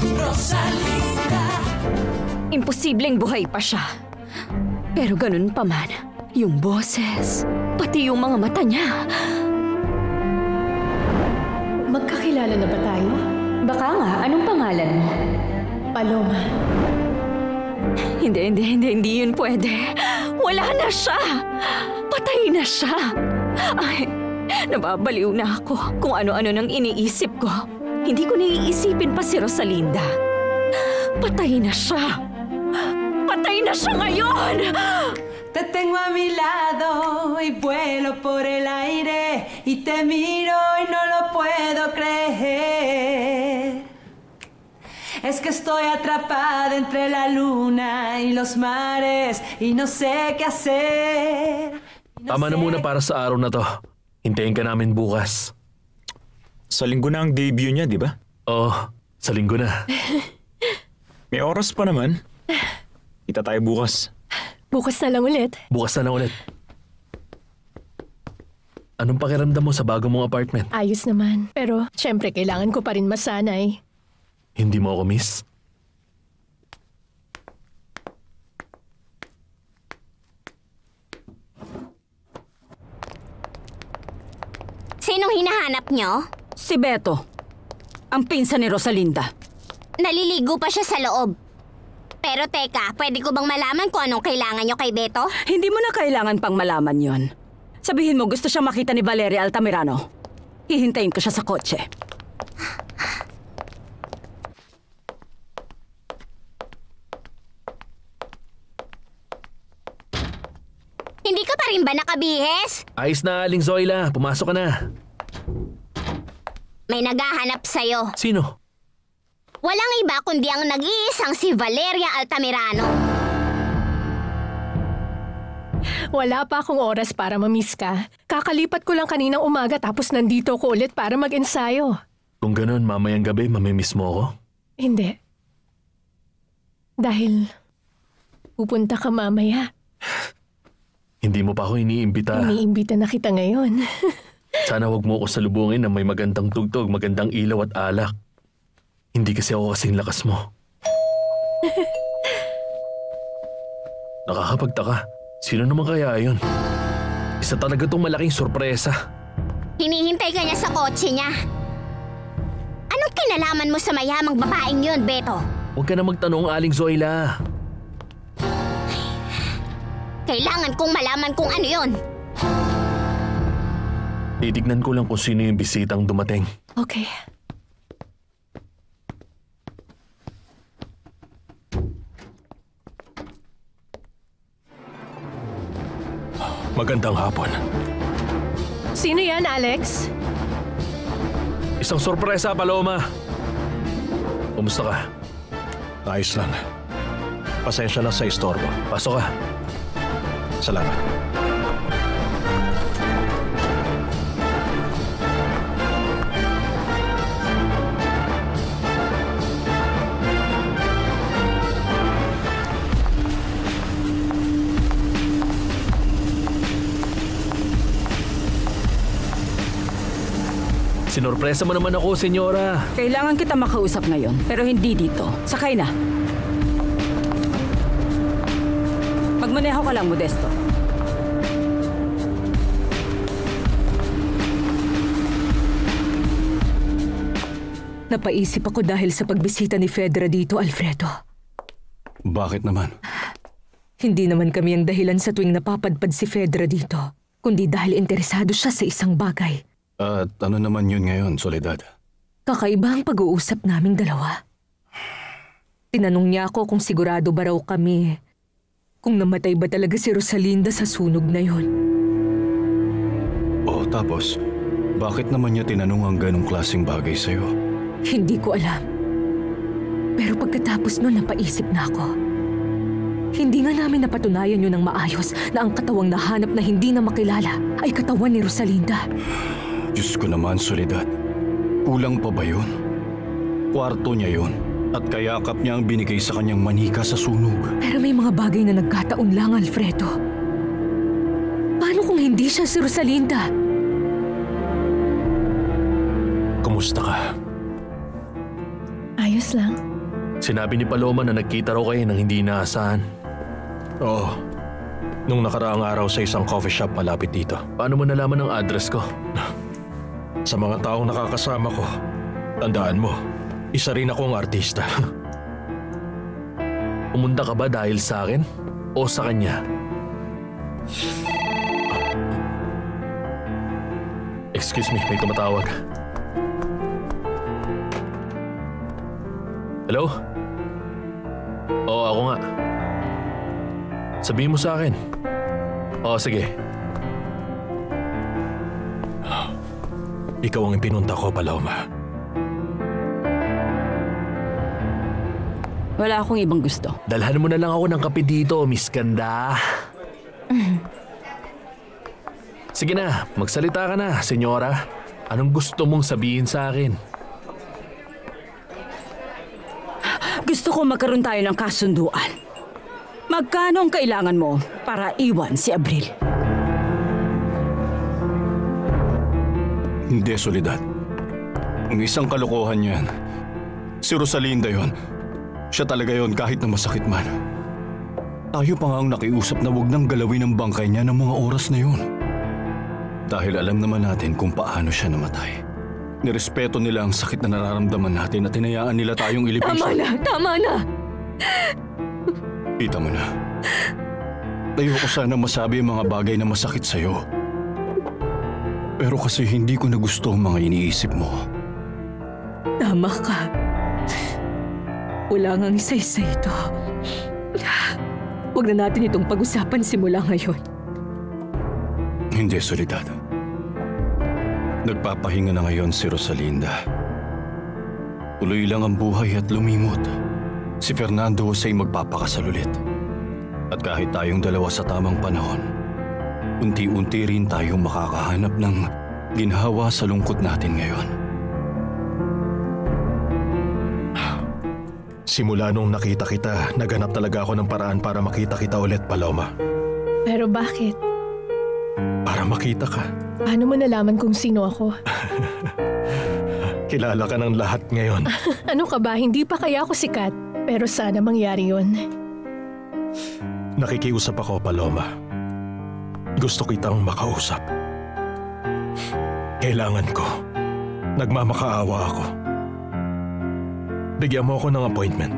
Rosalinda. Imposibleng buhay pa siya. Pero ganun pa man, yung boses, pati yung mga mata niya. Magkakilala na ba tayo? Baka nga, anong pangalan mo? Paloma. Hindi yun pwede. Wala na siya. Patay na siya. Ay, nababaliw na ako kung ano-ano nang iniisip ko. Hindi ko naiisipin pa si Rosalinda. Patay na siya. Patay na siya ngayon! Te tengo a mi lado y vuelo por el aire y te miro y no lo puedo creer. Es que estoy atrapada entre la luna y los mares y no sé qué hacer. Tama na muna para sa araw na to. Hintayin ka namin bukas. Sa linggo na ang debut niya, di ba? Oo, sa linggo na. May oras pa naman. Kita tayo bukas. Bukas na lang ulit. Bukas na lang ulit. Anong pakiramdam mo sa bago mong apartment? Ayos naman. Pero, syempre, kailangan ko pa rin masanay. Hindi mo ako miss? Sinong hinahanap nyo? Si Beto, ang pinsan ni Rosalinda. Naliligo pa siya sa loob. Pero teka, pwede ko bang malaman kung anong kailangan nyo kay Beto? Hindi mo na kailangan pang malaman yon. Sabihin mo gusto siya makita ni Valeria Altamirano. Hihintayin ko siya sa kotse. Hindi ka pa rin ba nakabihis? Ayos na, Aling Zoila. Pumasok ka na. May naghahanap sa'yo. Sino? Walang iba kundi ang nag-iisang si Valeria Altamirano. Wala pa akong oras para mamiss ka. Kakalipat ko lang kaninang umaga tapos nandito ko ulit para mag-ensayo. Kung ganun, mamayang gabi, mamimiss mo ako? Hindi. Dahil pupunta ka mamaya. Hindi mo pa ako iniimbita. Iniimbita na kita ngayon. Sana wag mo ako salubungin na may magandang tugtog, magandang ilaw at alak. Hindi kasi ako kasing lakas mo. Nakakapagtaka. Sino naman kaya yun? Isa talaga tong malaking sorpresa. Hinihintay ka niya sa kotse niya. Anong kinalaman mo sa mayamang babaeng yun, Beto? Huwag ka na magtanong, Aling Zoila. Kailangan kong malaman kung ano yun. Titignan ko lang kung sino yung bisitang dumating. Okay. Magandang hapon. Sino yan, Alex? Isang sorpresa, Paloma. Kumusta ka? Ayos lang. Pasensya na sa istorbo. Pasok ka. Salamat. Sinorpresa mo naman ako, senyora. Kailangan kita makausap ngayon, pero hindi dito. Sakay na. Magmaneho ka lang, Modesto. Napaisip ako dahil sa pagbisita ni Fedra dito, Alfredo. Bakit naman? Hindi naman kami ang dahilan sa tuwing napapadpad si Fedra dito, kundi dahil interesado siya sa isang bagay. At ano naman yun ngayon, Soledad? Kakaiba ang pag-uusap naming dalawa. Tinanong niya ako kung sigurado ba raw kami kung namatay ba talaga si Rosalinda sa sunog na yon. Oh, tapos, bakit naman niya tinanong ang ganong klaseng bagay sa'yo? Hindi ko alam. Pero pagkatapos nun, napaisip na ako. Hindi nga namin napatunayan yun ng maayos na ang katawang nahanap na hindi na makilala ay katawan ni Rosalinda. Diyos ko naman, Soledad. Kulang pa ba yun? Kwarto niya yun. At kayakap niya ang binigay sa kanyang manika sa sunog. Pero may mga bagay na nagkataon lang, Alfredo. Paano kung hindi siya si Rosalinda? Kumusta ka? Ayos lang. Sinabi ni Paloma na nagkita raw kayo ng hindi inaasahan. Oo. Nung nakaraang araw sa isang coffee shop malapit dito. Paano mo nalaman ang address ko? Sa mga taong nakakasama ko, tandaan mo, isa rin akong artista. Pumunta ka ba dahil sa akin o sa kanya? Excuse me, may tumatawag. Hello? Oo, ako nga. Sabihin mo sa akin. Oo, sige. Ikaw ang pinunta ko, Paloma. Wala akong ibang gusto. Dalhan mo na lang ako ng kape dito, Miss Ganda. Sige na, magsalita ka na, senyora. Anong gusto mong sabihin sa akin? Gusto ko magkaroon tayo ng kasunduan. Magkano ang kailangan mo para iwan si Abril? Hindi, Soledad. Ang isang kalokohan yan. Si Rosalinda yon. Siya talaga yon kahit na masakit man. Tayo pa nga ang nakiusap na huwag nang galawin ang bangkay niya ng mga oras na yun. Dahil alam naman natin kung paano siya namatay. Nirespeto nila ang sakit na nararamdaman natin at hinayaan nila tayong ilipin siya. Tama na! Tama na! Kita mo na. Ayoko sana masabi ang mga bagay na masakit sa'yo. Pero kasi hindi ko na gusto ang mga iniisip mo. Tama ka. Wala ngang isa-isa ito. Huwag na natin itong pag-usapan simula ngayon. Hindi, Soledad. Nagpapahinga na ngayon si Rosalinda. Tuloy lang ang buhay at lumimot. Si Fernando Jose magpapakasal ulit. At kahit tayong dalawa sa tamang panahon, unti-unti rin tayong makakahanap ng ginhawa sa lungkot natin ngayon. Simula nung nakita kita, naghanap talaga ako ng paraan para makita kita ulit, Paloma. Pero bakit? Para makita ka. Paano mo nalaman kung sino ako? Kilala ka ng lahat ngayon. Ano ka ba? Hindi pa kaya ako sikat. Pero sana mangyari yun. Nakikiusap ako, Paloma. Gusto kitang makausap. Kailangan ko. Nagmamakaawa ako. Bigyan mo ako ng appointment.